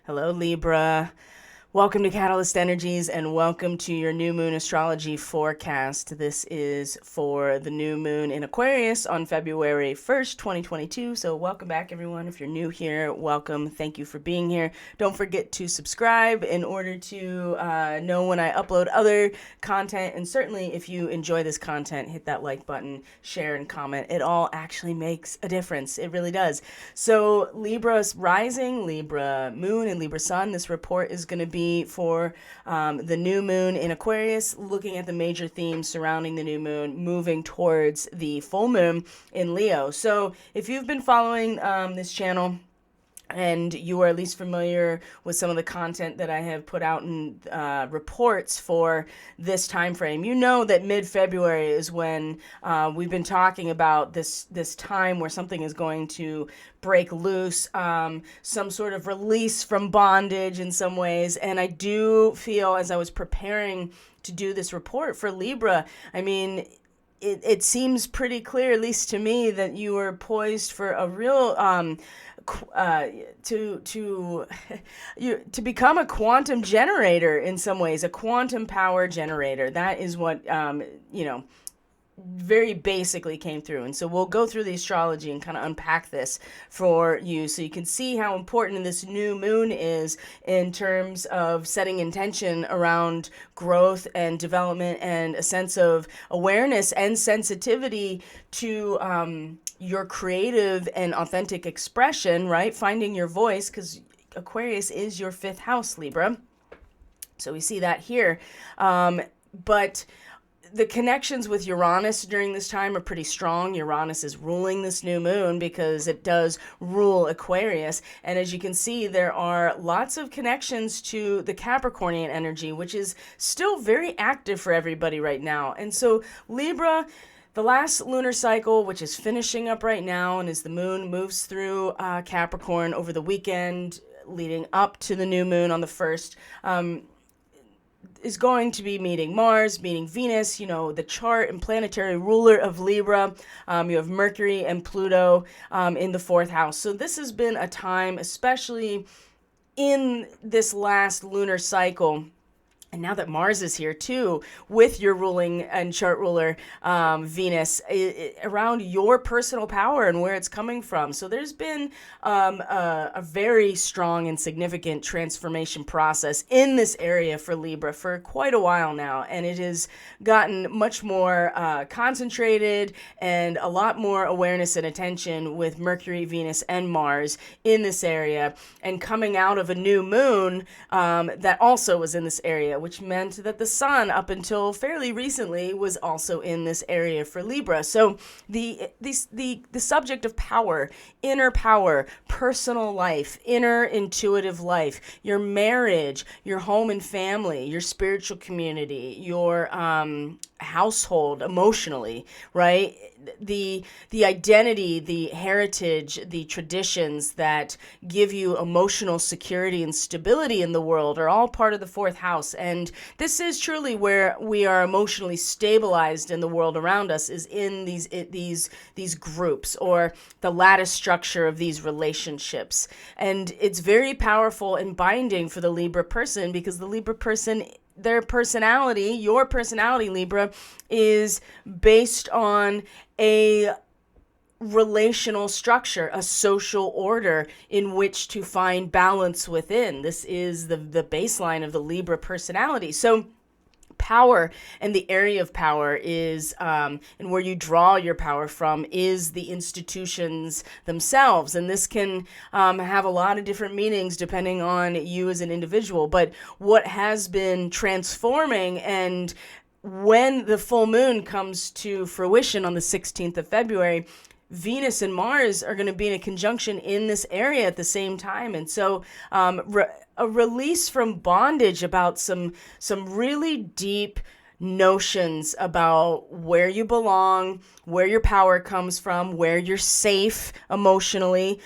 Hello, Libra. Welcome to Catalyst Energies and welcome to your new moon astrology forecast. This is for the new moon in Aquarius on February 1st, 2022. So welcome back, everyone. If you're new here, welcome. Thank you for being here. Don't forget to subscribe in order to know when I upload other content. And certainly if you enjoy this content, hit that like button, share and comment. It all actually makes a difference. It really does. So Libra's rising, Libra moon, and Libra sun. This report is going to be for the new moon in Aquarius, looking at the major themes surrounding the new moon, moving towards the full moon in Leo. So if you've been following this channel, and you are at least familiar with some of the content that I have put out in reports for this time frame, you know that mid-February is when we've been talking about this time where something is going to break loose, some sort of release from bondage in some ways. And I do feel, as I was preparing to do this report for Libra, I mean, it seems pretty clear, at least to me, that you are poised for a real to become a quantum generator in some ways, a quantum power generator. That is what very basically came through. And so we'll go through the astrology and kind of unpack this for you so you can see how important this new moon is in terms of setting intention around growth and development and a sense of awareness and sensitivity to your creative and authentic expression, right? Finding your voice, because Aquarius is your fifth house, Libra. So we see that here. But the connections with Uranus during this time are pretty strong. Uranus is ruling this new moon because it does rule Aquarius. And as you can see, there are lots of connections to the Capricornian energy, which is still very active for everybody right now. And so Libra, the last lunar cycle, which is finishing up right now, and as the moon moves through Capricorn over the weekend leading up to the new moon on the 1st, is going to be meeting Mars, meeting Venus, the chart and planetary ruler of Libra. You have Mercury and Pluto in the 4th house. So this has been a time, especially in this last lunar cycle, and now that Mars is here too, with your ruling and chart ruler, Venus, around your personal power and where it's coming from. So there's been a very strong and significant transformation process in this area for Libra for quite a while now. And it has gotten much more concentrated and a lot more awareness and attention with Mercury, Venus, and Mars in this area. And coming out of a new moon that also was in this area, which meant that the sun, up until fairly recently, was also in this area for Libra. So the subject of power, inner power, personal life, inner intuitive life, your marriage, your home and family, your spiritual community, your household emotionally, right? The identity, the heritage, the traditions that give you emotional security and stability in the world are all part of the 4th house. And this is truly where we are emotionally stabilized in the world around us, is in these groups, or the lattice structure of these relationships. And it's very powerful and binding for the Libra person, because the Libra person, their personality, your personality, Libra, is based on a relational structure, a social order in which to find balance within. This is the baseline of the Libra personality. So power and the area of power is, and where you draw your power from, is the institutions themselves. And this can have a lot of different meanings depending on you as an individual. But what has been transforming, and when the full moon comes to fruition on the 16th of February, Venus and Mars are going to be in a conjunction in this area at the same time. And so a release from bondage about some really deep notions about where you belong, where your power comes from, where you're safe emotionally,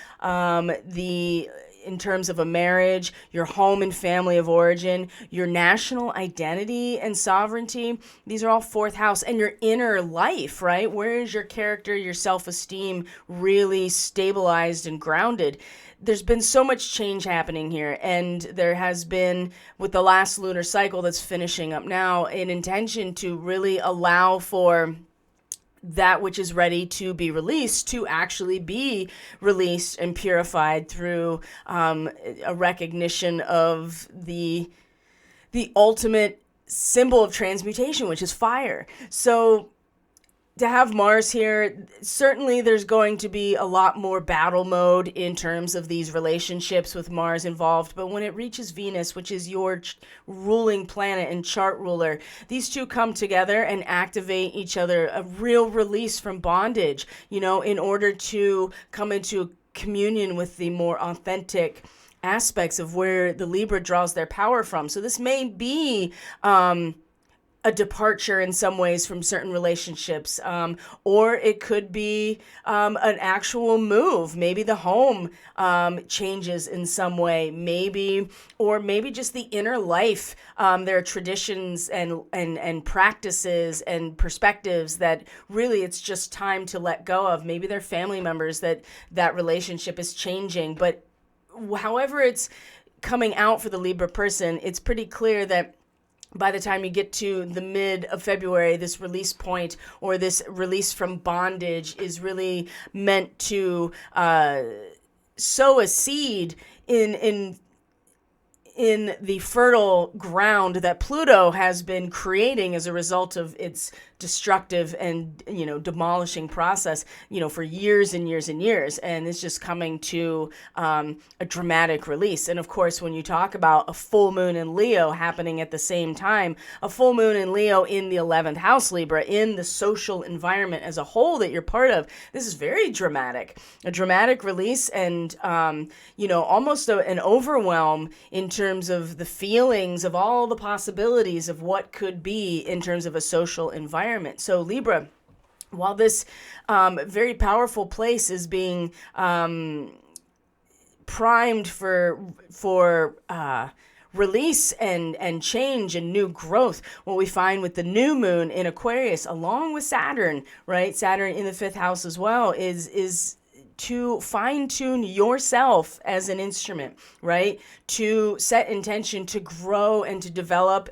in terms of a marriage, your home and family of origin, your national identity and sovereignty. These are all 4th house, and your inner life, right? Where is your character, your self-esteem really stabilized and grounded? there's been so much change happening here, and there has been, with the last lunar cycle that's finishing up now, an intention to really allow for that which is ready to be released to actually be released and purified through a recognition of the ultimate symbol of transmutation, which is fire. So to have Mars here, certainly there's going to be a lot more battle mode in terms of these relationships with Mars involved. But when it reaches Venus, which is your ruling planet and chart ruler, these two come together and activate each other, a real release from bondage, in order to come into communion with the more authentic aspects of where the Libra draws their power from. So this may be a departure in some ways from certain relationships, or it could be an actual move. Maybe the home changes in some way, or maybe just the inner life. There are traditions and practices and perspectives that really it's just time to let go of. Maybe they're family members that relationship is changing, but however it's coming out for the Libra person, it's pretty clear that by the time you get to the mid of February, this release point or this release from bondage is really meant to sow a seed in the fertile ground that Pluto has been creating as a result of its destructive and demolishing process for years and years and years, and it's just coming to a dramatic release. And of course, when you talk about a full moon in Leo happening at the same time, a full moon in Leo in the 11th house, Libra, in the social environment as a whole that you're part of, this is very dramatic, a dramatic release, and almost an overwhelm in terms of the feelings of all the possibilities of what could be in terms of a social environment. So Libra, while this very powerful place is being primed for release and change and new growth, what we find with the new moon in Aquarius, along with Saturn, right? Saturn in the 5th house as well, is to fine-tune yourself as an instrument, right? To set intention to grow and to develop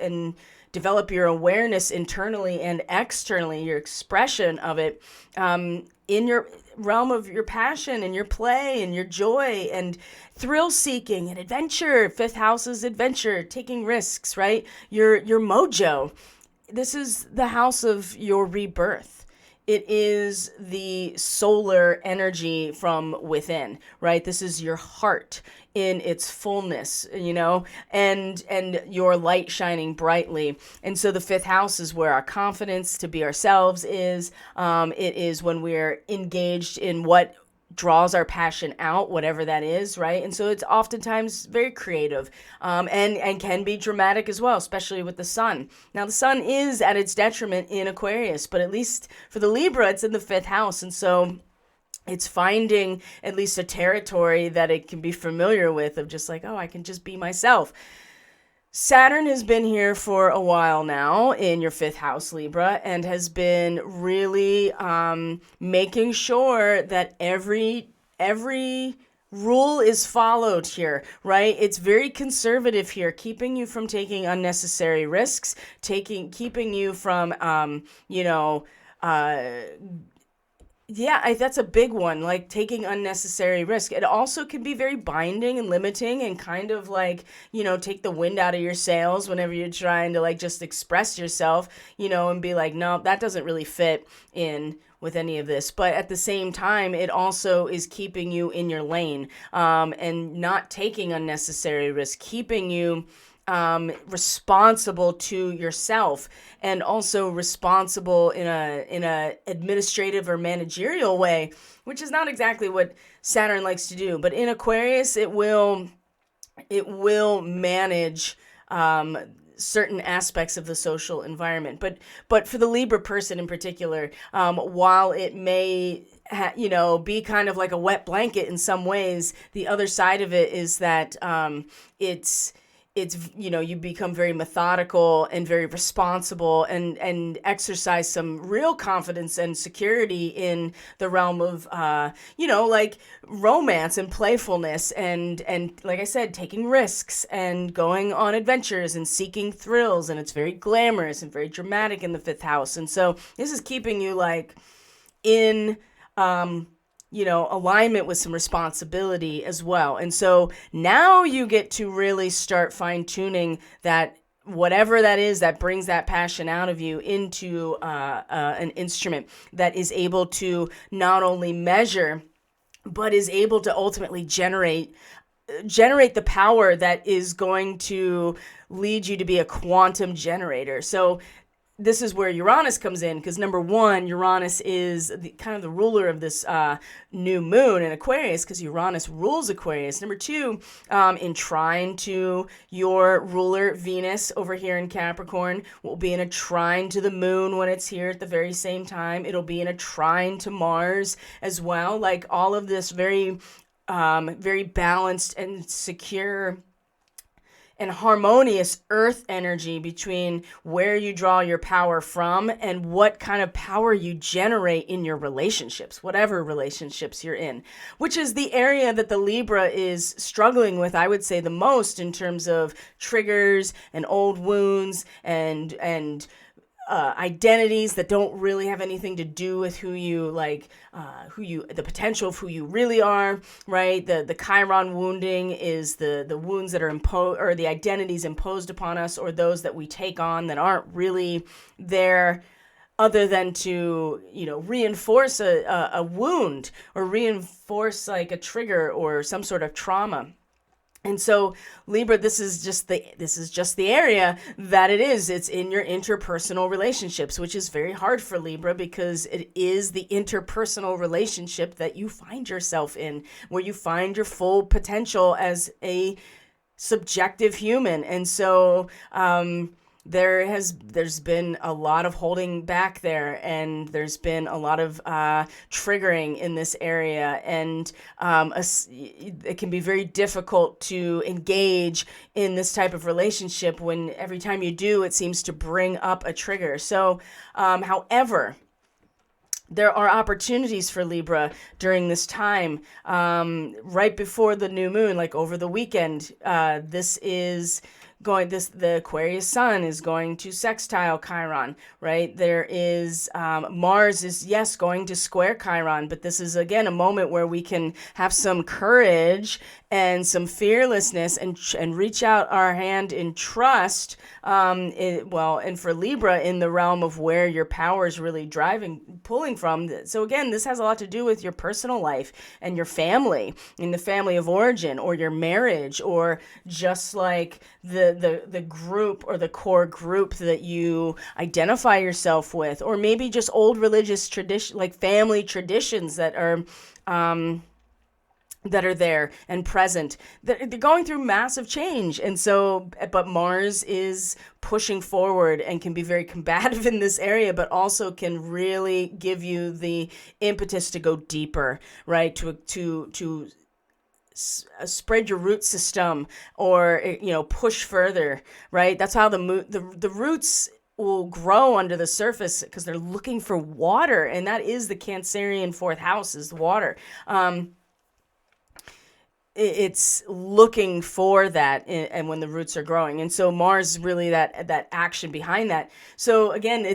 your awareness internally and externally, your expression of it in your realm of your passion and your play and your joy and thrill seeking and adventure. 5th house is adventure, taking risks, right? Your mojo. This is the house of your rebirth. It is the solar energy from within, right? This is your heart in its fullness, and your light shining brightly. And so the 5th house is where our confidence to be ourselves is. It is when we're engaged in what draws our passion out, whatever that is, right? And so it's oftentimes very creative, and can be dramatic as well, especially with the sun. Now, the sun is at its detriment in Aquarius, but at least for the Libra, it's in the 5th house. And so it's finding at least a territory that it can be familiar with, of just like, oh, I can just be myself. Saturn has been here for a while now in your 5th house, Libra, and has been really making sure that every rule is followed here, right? It's very conservative here, keeping you from taking unnecessary risks, keeping you from, that's a big one, like taking unnecessary risk. It also can be very binding and limiting and kind of like, take the wind out of your sails whenever you're trying to like just express yourself, and be like, no, that doesn't really fit in with any of this. But at the same time, it also is keeping you in your lane, and not taking unnecessary risk, keeping you responsible to yourself, and also responsible in a administrative or managerial way, which is not exactly what Saturn likes to do. But in Aquarius, it will manage certain aspects of the social environment. But for the Libra person in particular, while it may be kind of like a wet blanket in some ways, the other side of it is that it's, you become very methodical and very responsible, and exercise some real confidence and security in the realm of like romance and playfulness, and like I said, taking risks and going on adventures and seeking thrills, and it's very glamorous and very dramatic in the fifth house. And so this is keeping you like in alignment with some responsibility as well. And so now you get to really start fine tuning that, whatever that is that brings that passion out of you, into an instrument that is able to not only measure, but is able to ultimately generate the power that is going to lead you to be a quantum generator. So this is where Uranus comes in, because number one, Uranus is kind of the ruler of this new moon in Aquarius, because Uranus rules Aquarius. Number two, in trine to your ruler Venus over here in Capricorn, will be in a trine to the moon when it's here at the very same time. It'll be in a trine to Mars as well. Like all of this very, very balanced and secure and harmonious earth energy between where you draw your power from and what kind of power you generate in your relationships, whatever relationships you're in, which is the area that the Libra is struggling with, I would say, the most, in terms of triggers and old wounds and identities that don't really have anything to do with the potential of who you really are, right? The Chiron wounding is the wounds that are imposed, or the identities imposed upon us, or those that we take on that aren't really there other than to, reinforce a wound, or reinforce like a trigger or some sort of trauma. And so Libra, this is just the area that it is. It's in your interpersonal relationships, which is very hard for Libra, because it is the interpersonal relationship that you find yourself in, where you find your full potential as a subjective human. And so there's been a lot of holding back there, and there's been a lot of triggering in this area, and it can be very difficult to engage in this type of relationship when every time you do, it seems to bring up a trigger. So, however, there are opportunities for Libra during this time, right before the new moon, like over the weekend. The Aquarius sun is going to sextile Chiron, right? There is, Mars is, yes, going to square Chiron, but this is, again, a moment where we can have some courage and some fearlessness, and reach out our hand in trust, and for Libra, in the realm of where your power is really pulling from. So again, this has a lot to do with your personal life and your family, in the family of origin, or your marriage, or just like the group, or the core group that you identify yourself with, or maybe just old religious tradition, like family traditions that are there and present. They're going through massive change. And so, but Mars is pushing forward and can be very combative in this area, but also can really give you the impetus to go deeper, right? To spread your root system, or, push further, right? That's how the roots will grow under the surface, because they're looking for water. And that is the Cancerian fourth house, is the water. It's looking for that, and when the roots are growing. And so Mars is really that action behind that. So again,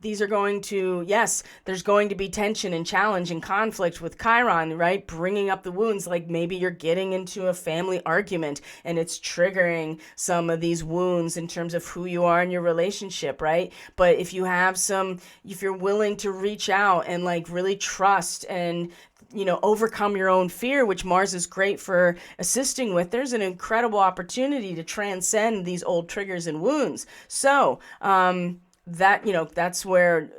these are going to, yes, there's going to be tension and challenge and conflict with Chiron, right? Bringing up the wounds, like maybe you're getting into a family argument and it's triggering some of these wounds in terms of who you are in your relationship, right? But if you're willing to reach out and like really trust and overcome your own fear, which Mars is great for assisting with, there's an incredible opportunity to transcend these old triggers and wounds. So, that's where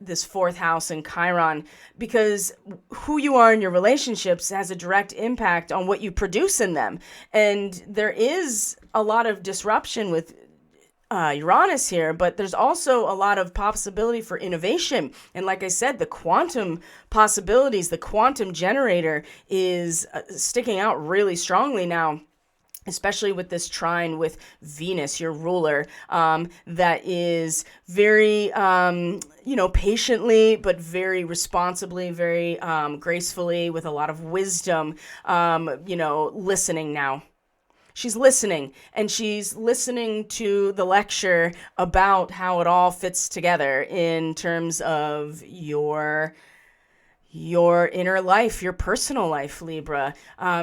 this fourth house and Chiron, because who you are in your relationships has a direct impact on what you produce in them. And there is a lot of disruption with Uranus here, but there's also a lot of possibility for innovation. And like I said, the quantum possibilities, the quantum generator is sticking out really strongly now. especially with this trine with Venus, your ruler, that is very, patiently, but very responsibly, very gracefully, with a lot of wisdom, listening now. She's listening, and she's listening to the lecture about how it all fits together in terms of your inner life, your personal life, Libra.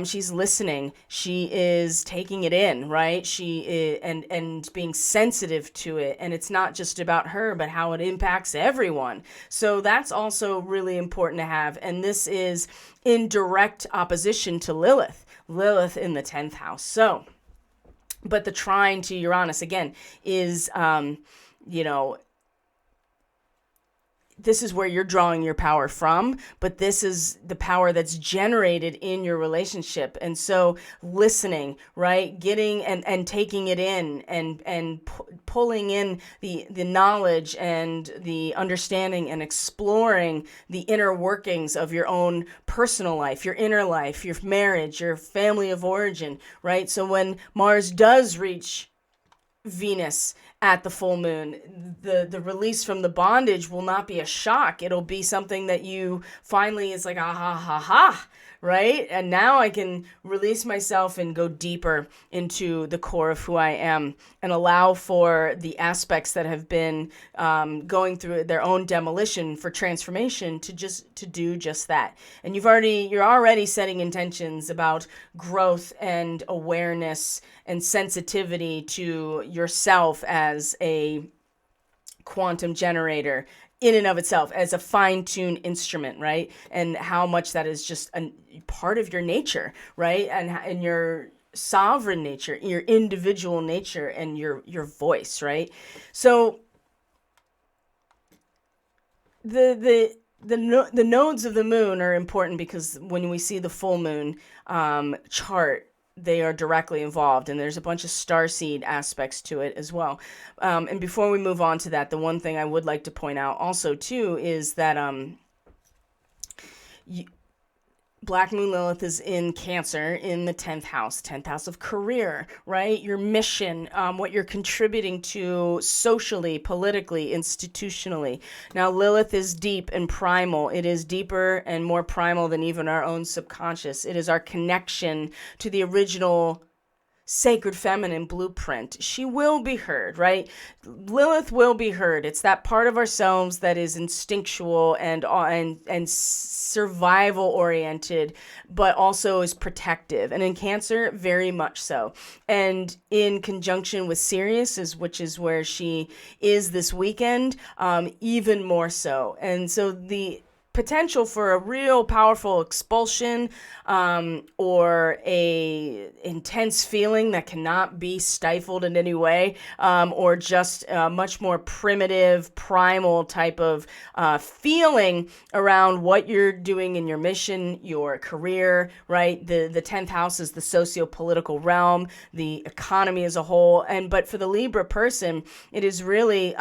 She's listening. She is taking it in, right? She is, and being sensitive to it. And it's not just about her, but how it impacts everyone. So that's also really important to have. And this is in direct opposition to Lilith. Lilith in the 10th house. So, but the trine to Uranus, again, is, this is where you're drawing your power from, but this is the power that's generated in your relationship. And so listening, right? Getting and taking it in and pulling in the knowledge and the understanding and exploring the inner workings of your own personal life, your inner life, your marriage, your family of origin, right? So when Mars does reach Venus at the full moon, the release from the bondage will not be a shock. It'll be something that you finally, it's like, ah, ha, ha, ha, right? And now I can release myself and go deeper into the core of who I am and allow for the aspects that have been going through their own demolition for transformation to do just that. And you're already setting intentions about growth and awareness and sensitivity to yourself as a quantum generator in and of itself, as a fine-tuned instrument, right? And how much that is just a part of your nature, right? And your sovereign nature, your individual nature, and your voice, right? So the nodes of the moon are important because when we see the full moon chart, they are directly involved, and there's a bunch of starseed aspects to it as well. And before we move on to that, the one thing I would like to point out also too is that Black Moon Lilith is in Cancer in the 10th house of career, right? Your mission, what you're contributing to socially, politically, institutionally. Now, Lilith is deep and primal. It is deeper and more primal than even our own subconscious. It is our connection to the original sacred feminine blueprint. She will be heard, right? Lilith will be heard. It's that part of ourselves that is instinctual and survival oriented, but also is protective. And in Cancer, very much so. And in conjunction with Sirius, which is where she is this weekend, even more so. And so the potential for a real powerful expulsion or a intense feeling that cannot be stifled in any way, or just a much more primitive, primal type of feeling around what you're doing in your mission, your career, right? The 10th house is the socio-political realm, the economy as a whole. But for the Libra person, it is really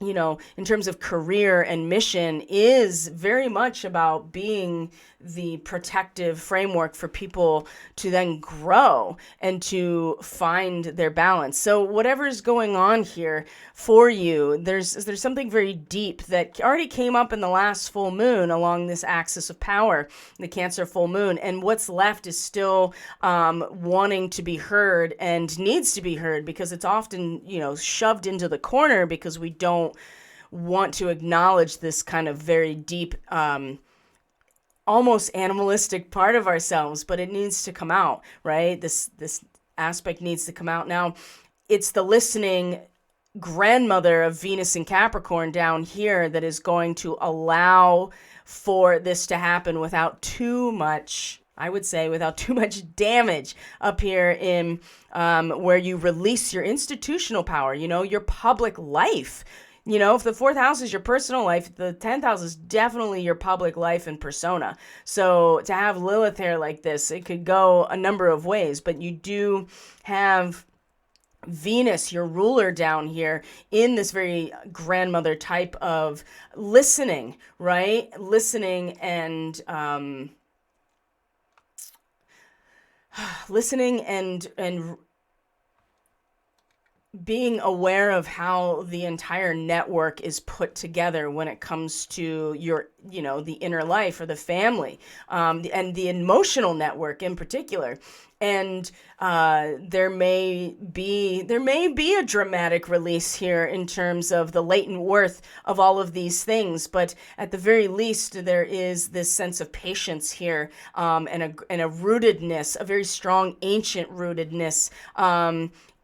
in terms of career and mission, is very much about being the protective framework for people to then grow and to find their balance. So whatever's going on here for you, there's something very deep that already came up in the last full moon along this axis of power, the Cancer full moon. And what's left is still wanting to be heard and needs to be heard, because it's often, shoved into the corner because we don't want to acknowledge this kind of very deep, almost animalistic part of ourselves, but it needs to come out, right? This aspect needs to come out. Now, it's the listening grandmother of Venus and Capricorn down here that is going to allow for this to happen without too much, I would say, without too much damage up here in where you release your institutional power, your public life. If the 4th house is your personal life, the 10th house is definitely your public life and persona. So to have Lilith here like this, it could go a number of ways, but you do have Venus, your ruler, down here in this very grandmother type of listening, right? Listening and listening and being aware of how the entire network is put together when it comes to your, the inner life or the family, and the emotional network in particular. And there may be a dramatic release here in terms of the latent worth of all of these things, but at the very least, there is this sense of patience here, and a rootedness, a very strong ancient rootedness,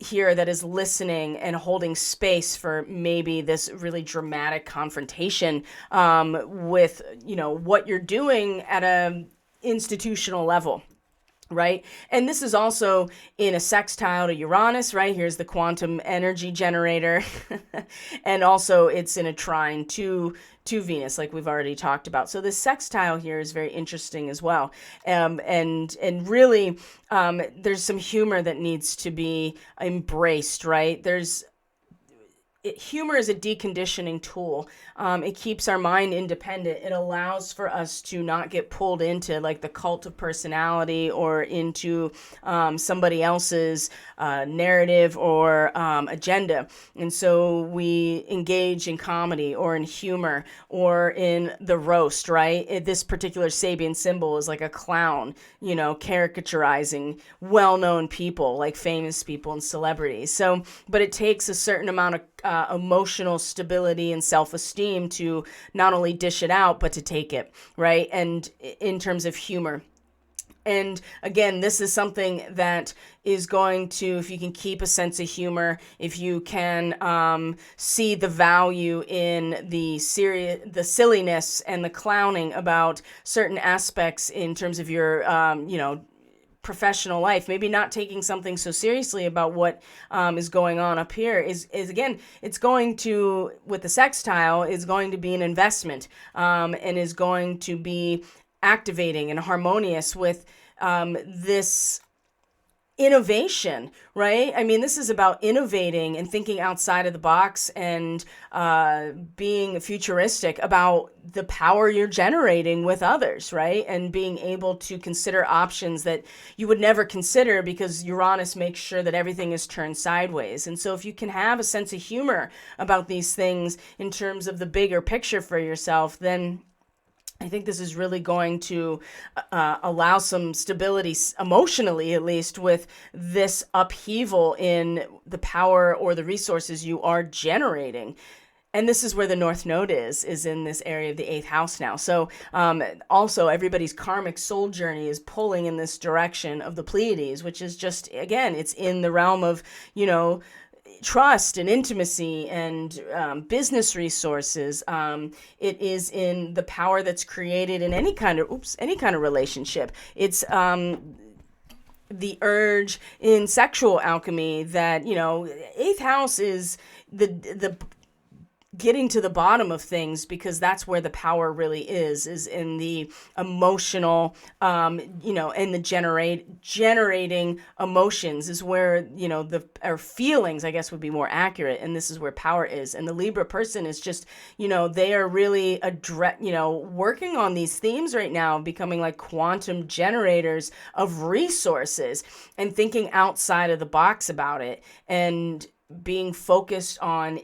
here, that is listening and holding space for maybe this really dramatic confrontation, with, what you're doing at a institutional level. Right. And this is also in a sextile to Uranus, right? Here's the quantum energy generator. And also it's in a trine to Venus, like we've already talked about. So this sextile here is very interesting as well. And really, there's some humor that needs to be embraced, right? Humor is a deconditioning tool. It keeps our mind independent. It allows for us to not get pulled into like the cult of personality or into somebody else's narrative or agenda. And so we engage in comedy or in humor or in the roast, right? This particular Sabian symbol is like a clown, caricaturizing well-known people, like famous people and celebrities. So, but it takes a certain amount of emotional stability and self-esteem to not only dish it out, but to take it, right? And in terms of humor. And again, this is something that is going to, if you can keep a sense of humor, if you can see the value in the silliness and the clowning about certain aspects in terms of your, professional life, maybe not taking something so seriously about what is going on up here is again, it's going to, with the sextile, is going to be an investment, and is going to be activating and harmonious with this innovation, right? I mean, this is about innovating and thinking outside of the box and being futuristic about the power you're generating with others, right? And being able to consider options that you would never consider because Uranus makes sure that everything is turned sideways. And so if you can have a sense of humor about these things in terms of the bigger picture for yourself, then I think this is really going to allow some stability, emotionally at least, with this upheaval in the power or the resources you are generating. And this is where the North Node is in this area of the 8th house now. So also everybody's karmic soul journey is pulling in this direction of the Pleiades, which is just, again, it's in the realm of, trust and intimacy and business resources. It is in the power that's created in any kind of relationship. It's the urge in sexual alchemy that, 8th house is the getting to the bottom of things, because that's where the power really is in the emotional, and the generating emotions is where, our feelings, I guess, would be more accurate. And this is where power is. And the Libra person is just, they are really, working on these themes right now, becoming like quantum generators of resources and thinking outside of the box about it and being focused on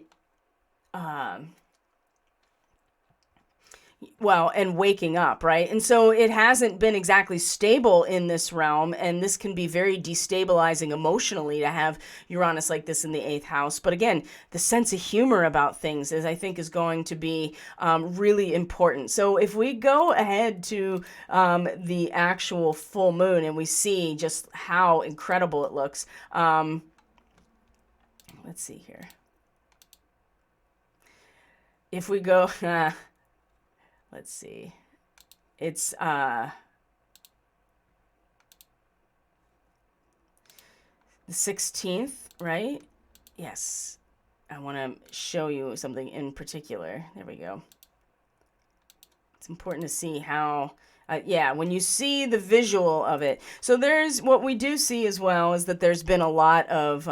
and waking up, right? And so it hasn't been exactly stable in this realm, and this can be very destabilizing emotionally to have Uranus like this in the 8th house. But again, the sense of humor about things I think is going to be really important. So if we go ahead to the actual full moon and we see just how incredible it looks, let's see here. If we go, let's see, it's the 16th, right? Yes. I want to show you something in particular. There we go. It's important to see how, when you see the visual of it. So what we do see as well is that there's been a lot of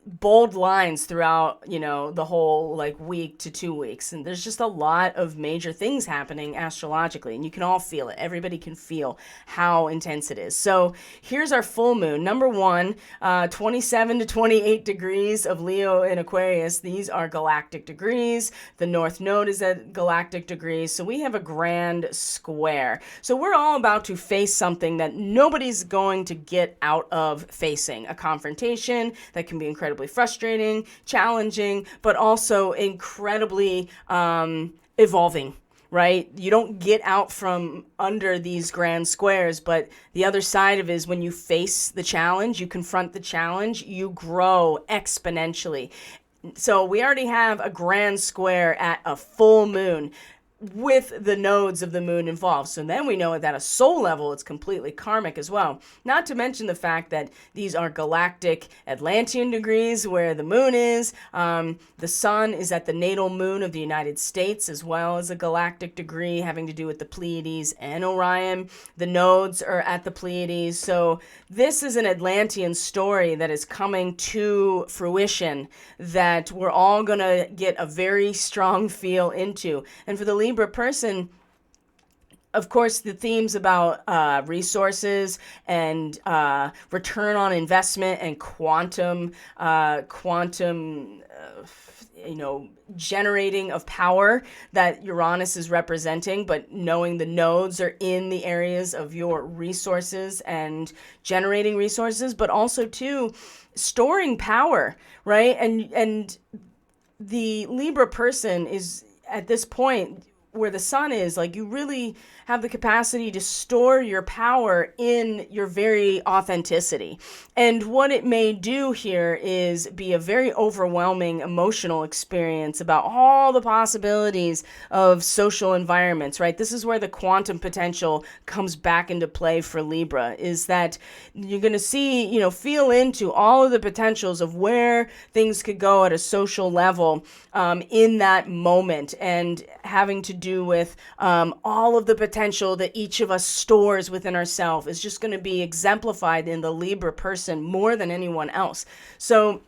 bold lines throughout, you know, the whole like week to 2 weeks. And there's just a lot of major things happening astrologically, and you can all feel it. Everybody can feel how intense it is. So here's our full moon. Number one, 27 to 28 degrees of Leo in Aquarius. These are galactic degrees. The North Node is at galactic degrees. So we have a grand square. So we're all about to face something that nobody's going to get out of facing. A confrontation that can be incredibly frustrating, challenging, but also incredibly evolving, right? You don't get out from under these grand squares, but the other side of it is when you face the challenge, you confront the challenge, you grow exponentially. So we already have a grand square at a full moon with the nodes of the moon involved. So then we know that at a soul level, it's completely karmic as well. Not to mention the fact that these are galactic Atlantean degrees where the moon is. The sun is at the natal moon of the United States, as well as a galactic degree having to do with the Pleiades and Orion. The nodes are at the Pleiades. So this is an Atlantean story that is coming to fruition that we're all going to get a very strong feel into. And for the Libra person, of course, the themes about resources and return on investment and quantum, generating of power that Uranus is representing, but knowing the nodes are in the areas of your resources and generating resources, but also too storing power, right? And the Libra person is at this point where the sun is, like, you really have the capacity to store your power in your very authenticity. And what it may do here is be a very overwhelming emotional experience about all the possibilities of social environments, right? This is where the quantum potential comes back into play for Libra, is that you're going to see, you know, feel into all of the potentials of where things could go at a social level in that moment, and having to do with all of the potential that each of us stores within ourselves is just going to be exemplified in the Libra person more than anyone else. So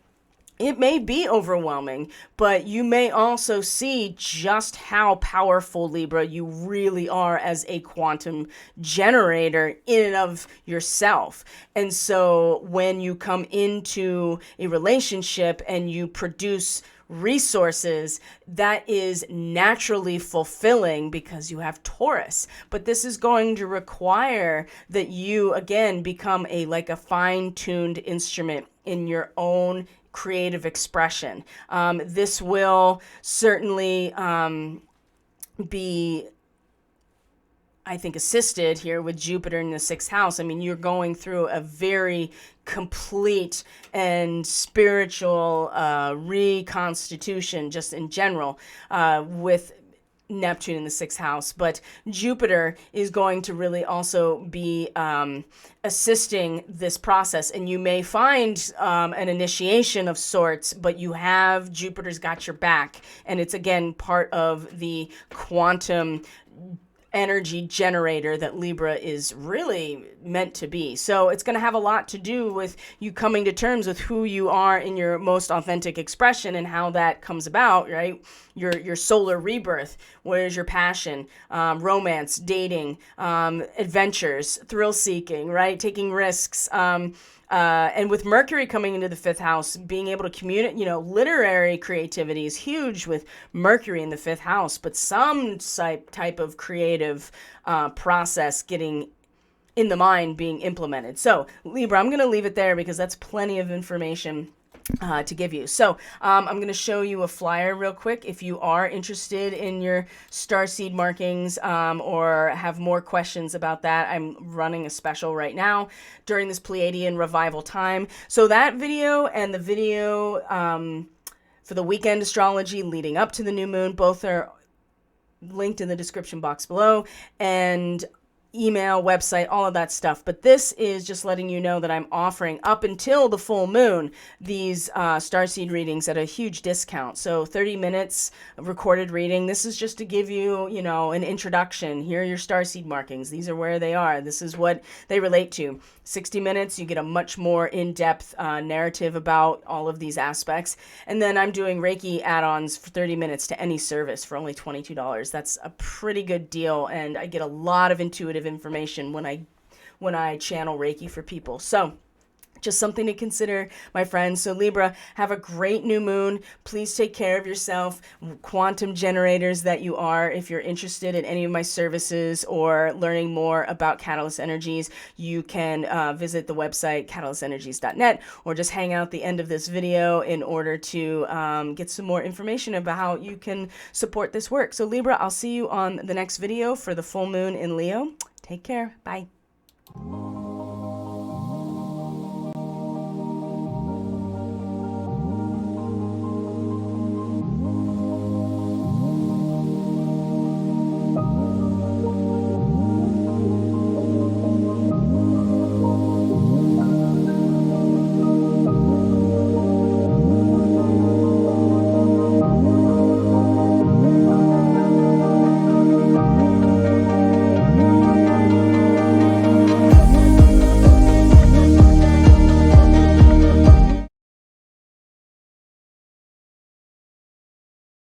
it may be overwhelming, but you may also see just how powerful, Libra, you really are as a quantum generator in and of yourself. And so when you come into a relationship and you produce resources, that is naturally fulfilling because you have Taurus. But this is going to require that you, again, become a fine-tuned instrument in your own creative expression. This will certainly be, I think, assisted here with Jupiter in the 6th house. I mean, you're going through a very complete and spiritual reconstitution just in general with Neptune in the 6th house, but Jupiter is going to really also be assisting this process, and you may find an initiation of sorts, but you have Jupiter's got your back, and it's again part of the quantum energy generator that Libra is really meant to be. So it's going to have a lot to do with you coming to terms with who you are in your most authentic expression and how that comes about, right? Your solar rebirth. What is your passion? Romance, dating, adventures, thrill seeking, right? Taking risks. And with Mercury coming into the 5th house, being able to communicate, literary creativity is huge with Mercury in the 5th house, but some type of creative process getting in the mind being implemented. So Libra, I'm going to leave it there because that's plenty of information to give you. So I'm going to show you a flyer real quick. If you are interested in your starseed markings or have more questions about that, I'm running a special right now during this Pleiadian revival time. So that video and the video for the weekend astrology leading up to the new moon, both are linked in the description box below. And email, website, all of that stuff. But this is just letting you know that I'm offering up until the full moon these starseed readings at a huge discount. So 30 minutes of recorded reading. This is just to give you, you know, an introduction. Here are your starseed markings. These are where they are. This is what they relate to. 60 minutes, you get a much more in-depth narrative about all of these aspects. And then I'm doing Reiki add-ons for 30 minutes to any service for only $22. That's a pretty good deal, and I get a lot of intuitive information when I channel Reiki for people. So just something to consider, my friends. So Libra, have a great new moon. Please take care of yourself. Quantum generators that you are, if you're interested in any of my services or learning more about Catalyst Energies, you can visit the website catalystenergies.net, or just hang out the end of this video in order to get some more information about how you can support this work. So Libra, I'll see you on the next video for the full moon in Leo. Take care. Bye.